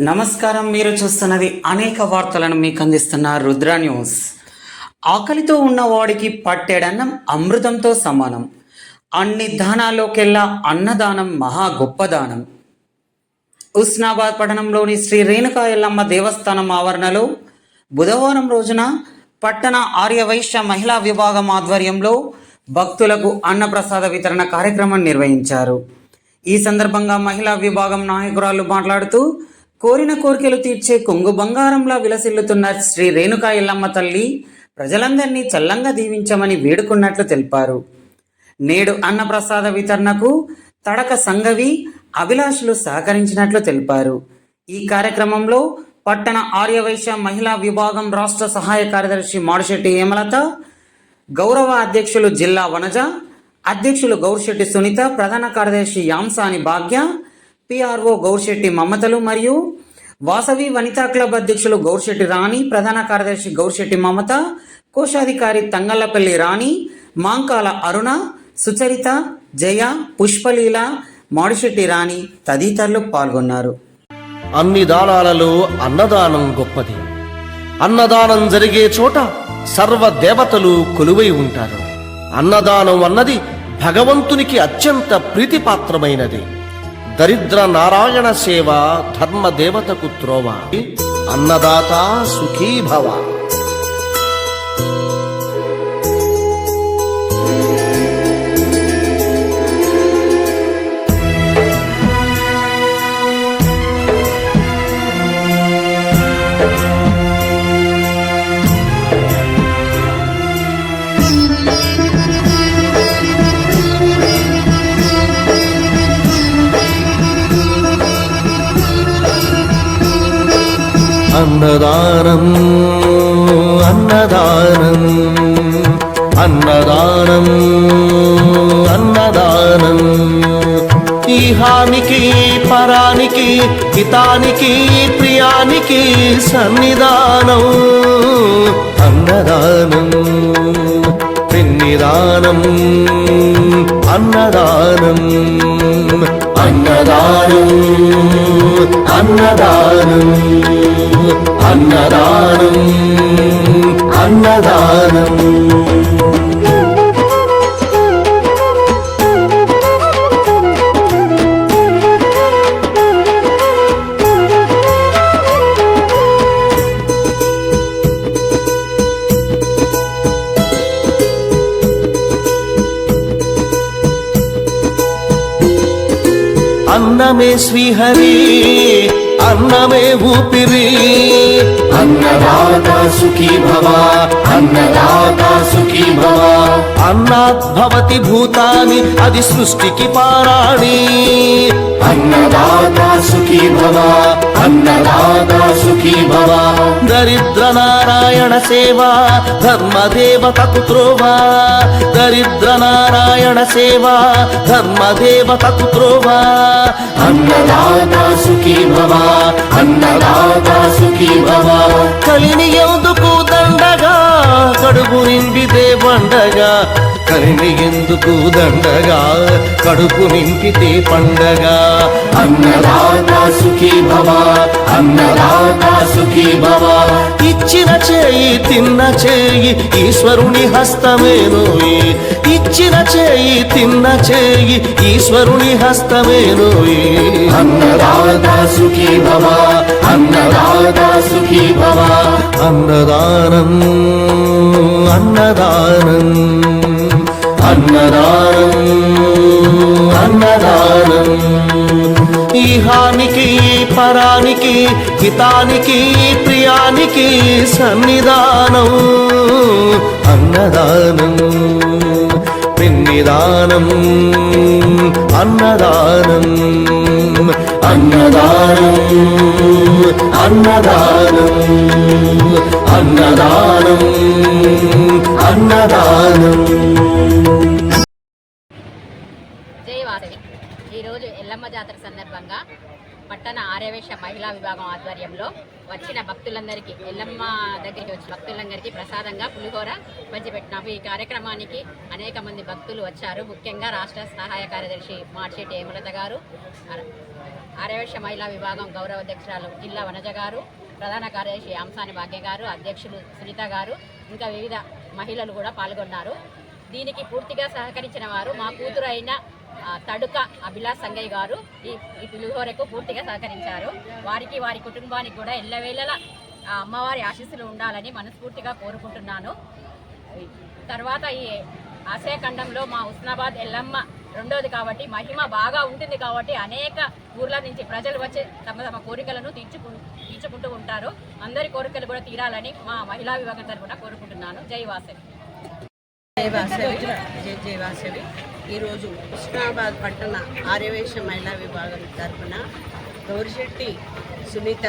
నమస్కారం. మీరు చూస్తున్నది అనేక వార్తలను మీకు అందిస్తున్న రుద్ర న్యూస్. ఆకలితో ఉన్నవాడికి పట్టెడన్నం అమృతంతో సమానం. అన్ని దానాల్లోకెల్లా అన్నదానం మహా గొప్ప దానం. ఉస్నాబాద్ పట్టణంలోని శ్రీ రేణుకా ఎల్లమ్మ దేవస్థానం ఆవరణలో బుధవారం రోజున పట్టణ ఆర్యవైశ్య మహిళా విభాగం ఆధ్వర్యంలో భక్తులకు అన్నప్రసాద వితరణ కార్యక్రమం నిర్వహించారు. ఈ సందర్భంగా మహిళా విభాగం నాయకురాలు మాట్లాడుతూ, కోరిన కోరికలు తీర్చే కొంగు బంగారంలా విలసిల్లుతున్న శ్రీ రేణుకా ఎల్లమ్మ తల్లి ప్రజలందరినీ చల్లంగా దీవించమని వేడుకున్నట్లు తెలిపారు. నేడు అన్నప్రసాద వితరణకు తడక సంగవి అభిలాషులు సహకరించినట్లు తెలిపారు. ఈ కార్యక్రమంలో పట్టణ ఆర్యవైశ్య మహిళా విభాగం రాష్ట్ర సహాయ కార్యదర్శి మాడిశెట్టి హేమలత, గౌరవ అధ్యక్షులు జిల్లా వనజ, అధ్యక్షులు గౌర్శెట్టి సునీత, ప్రధాన కార్యదర్శి యాంసాని భాగ్య, పిఆర్ఓ గౌర్శెట్టి మమతలు మరియు వాసవి వనితా క్లబ్ అధ్యక్షులు గౌర్శెట్టి రాణి, ప్రధాన కార్యదర్శి గౌర్శెట్టి మమత, కోశాధికారి తంగళ్లపల్లి రాణి, మాంకాల అరుణ, సుచరిత, జయ, పుష్పలీల, మాడిశెట్టి రాణి తదితరులు పాల్గొన్నారు. అన్ని దానాలలో అన్నదానం గొప్పది. అన్నదానం జరిగే చోట సర్వ దేవతలు కొలువై ఉంటారు. అన్నదానం అన్నది భగవంతునికి అత్యంత ప్రీతిపాత్రమైనది. దరిద్ర నారాయణ సేవ ధర్మ దేవతకు త్రోవ. అన్నదాత సుఖీ భవ. అన్నదానం అన్నదానం అన్నదానం అన్నదానం. ఈహానికి పరానికి హితానికి ప్రియానికి సన్నిధానం. అన్నదానం పిన్నిదానం. అన్నదానం అన్నదానం అన్నదానం అన్నదానం అన్నదానం. అన్నమే శ్రీహరి, అన్నమే ఊపిరి. అన్నదాత సుఖీ భవ, అన్నదాత సుఖీ భవ. అన్నాత్ భవతి భూతాని, అది సృష్టికి పారాణి. అన్నదాత సుఖీ భవ, అన్నదాత సుఖీ భవ. దరిద్ర నారాయణ సేవ ధర్మదేవతకు త్రోవ. దరిద్ర నారాయణ సేవ ధర్మదేవతకు త్రోవ. అన్నదాత సుఖీ భవ, అన్నదాత సుఖీ భవ. కలిని ఎందుకు దండగా, కడుపు నింపితే పండగా. కలిని ఎందుకు దండగా, కడుపు నింపితే పండగ. అన్నదాత సుఖీ భవ, అన్నదాత సుఖీ భవ. ఇచ్చిన చేయి తిన్న చేయి ఈశ్వరుని హస్తమేనోయి. ఇచ్చిన చేయి తిన్న చేయి ఈశ్వరుని హస్తమేనోయి. అన్నదాత సుఖీ భవ, అన్నదాత సుఖీ భవ. అన్నదానం అన్నదానం అన్నదానం అన్నదానం. ఈహానికి పరానికి హితానికి ప్రియానికి సన్నిధానం. అన్నదానం పిన్నిదానం. అన్నదానం అన్నదానం అన్నదానం అన్నదానం అన్నదానం. జై వాసవి. ఈరోజు ఎల్లమ్మ జాతర సందర్భంగా పట్టణ ఆర్యవైశ్య మహిళా విభాగం ఆధ్వర్యంలో వచ్చిన భక్తులందరికీ, ఎల్లమ్మ దగ్గరికి వచ్చిన భక్తులందరికీ ప్రసాదంగా పులిహోర పంచిపెట్టినాము. ఈ కార్యక్రమానికి అనేక మంది భక్తులు వచ్చారు. ముఖ్యంగా రాష్ట్ర సహాయ కార్యదర్శి మాడిశెట్టి హేమలత గారు, ఆర్యవైశ్య మహిళా విభాగం గౌరవ అధ్యక్షురాలు జిల్లా వనజ గారు, ప్రధాన కార్యదర్శి అంసాని భాగ్య గారు, అధ్యక్షులు సునీత గారు, ఇంకా వివిధ మహిళలు కూడా పాల్గొన్నారు. దీనికి పూర్తిగా సహకరించిన వారు మా కూతురు అయిన తడుక అభిలాష్ సంగయ్య గారు ఈ పులిహోరకు పూర్తిగా సహకరించారు. వారికి వారి కుటుంబానికి కూడా ఎల్లవేళలా అమ్మవారి ఆశీస్సులు ఉండాలని మనస్ఫూర్తిగా కోరుకుంటున్నాను. తర్వాత ఈ ఆసియా ఖండంలో మా హుస్నాబాద్ ఎల్లమ్మ రెండోది కాబట్టి మహిమ బాగా ఉంటుంది కాబట్టి అనేక ఊర్ల నుంచి ప్రజలు వచ్చి తమ తమ కోరికలను తీర్చుకుంటూ ఉంటారు. అందరి కోరికలు కూడా తీరాలని మా మహిళా విభాగం తరఫున కోరుకుంటున్నాను. జై వాసవి. జై వాసవి. ఈరోజు హుస్నాబాద్ పట్టణ ఆర్యవైశ్య మహిళా విభాగం తరఫున గౌరిశెట్టి సునీత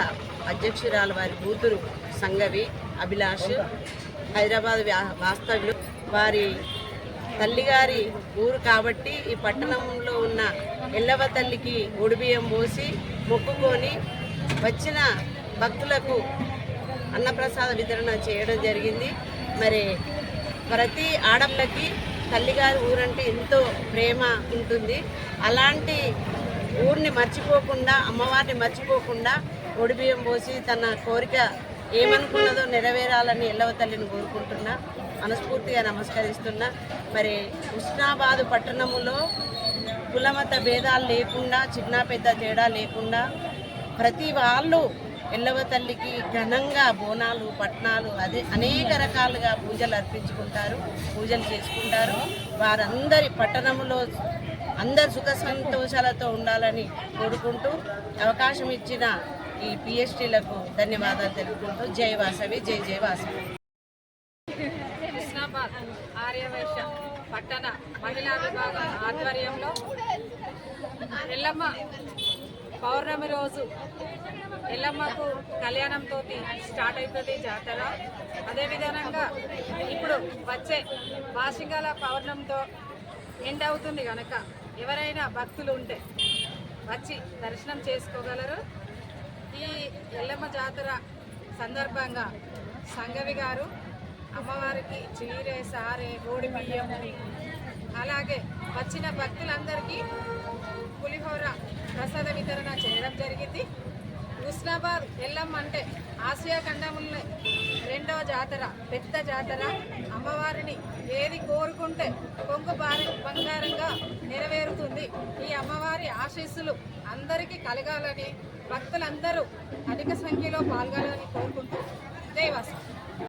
అధ్యక్షురాలు వారి కూతురు సంగవి అభిలాష్ హైదరాబాద్ వాస్తవ్యులు వారి తల్లిగారి ఊరు కాబట్టి ఈ పట్టణంలో ఉన్న ఎల్లవ తల్లికి ఒడిబియ్యం పోసి మొక్కుకొని వచ్చిన భక్తులకు అన్నప్రసాద వితరణ చేయడం జరిగింది. మరి ప్రతి ఆడపిల్లకి తల్లిగారి ఊరంటే ఎంతో ప్రేమ ఉంటుంది. అలాంటి ఊరిని మర్చిపోకుండా, అమ్మవారిని మర్చిపోకుండా ఒడిబియ్యం పోసి తన కోరిక ఏమనుకున్నదో నెరవేరాలని ఎల్లవ తల్లిని కోరుకుంటున్నా, మనస్ఫూర్తిగా నమస్కరిస్తున్నా. మరి హుస్నాబాదు పట్టణములో కులమత భేదాలు లేకుండా, చిన్న పెద్ద తేడా లేకుండా ప్రతి వాళ్ళు ఎల్లవ తల్లికి ఘనంగా బోనాలు, పట్నాలు అనేక రకాలుగా పూజలు అర్పించుకుంటారు, పూజలు చేసుకుంటారు. వారందరి పట్టణంలో అందరు సుఖ సంతోషాలతో ఉండాలని కోరుకుంటూ అవకాశం ఇచ్చిన ఈ పిఎస్టీలకు ధన్యవాదాలు తెలుపుకుంటూ జై వాసవి, జై జై వాసవి. హుస్నాబాద్ ఆర్యవైశ్య పట్టణ మహిళా విభాగం ఆధ్వర్యంలో ఎల్లమ్మ పౌర్ణమి రోజు ఎల్లమ్మకు కళ్యాణంతో స్టార్ట్ అవుతుంది జాతర. అదేవిధంగా ఇప్పుడు వచ్చే వాషింగాల పౌర్ణమితో ఎండ్ అవుతుంది కనుక ఎవరైనా భక్తులు ఉంటే వచ్చి దర్శనం చేసుకోగలరు. ఈ ఎల్లమ్మ జాతర సందర్భంగా సంగవి గారు అమ్మవారికి చీరె, సారె, ఓడి బియ్యం, అలాగే వచ్చిన భక్తులందరికీ పులిహోర ప్రసాద వితరణ చేయడం జరిగింది. హుస్నాబాద్ ఎల్లమ్మ అంటే ఆసియా ఖండంలో రెండవ జాతర, పెద్ద జాతర. అమ్మవారిని ఏది కోరుకుంటే కొంగు బంగారంగా నెరవేరుతుంది. ఈ అమ్మవారి ఆశీస్సులు అందరికీ కలగాలని, భక్తులందరూ అధిక సంఖ్యలో పాల్గొనాలని కోరుకుంటున్నాను.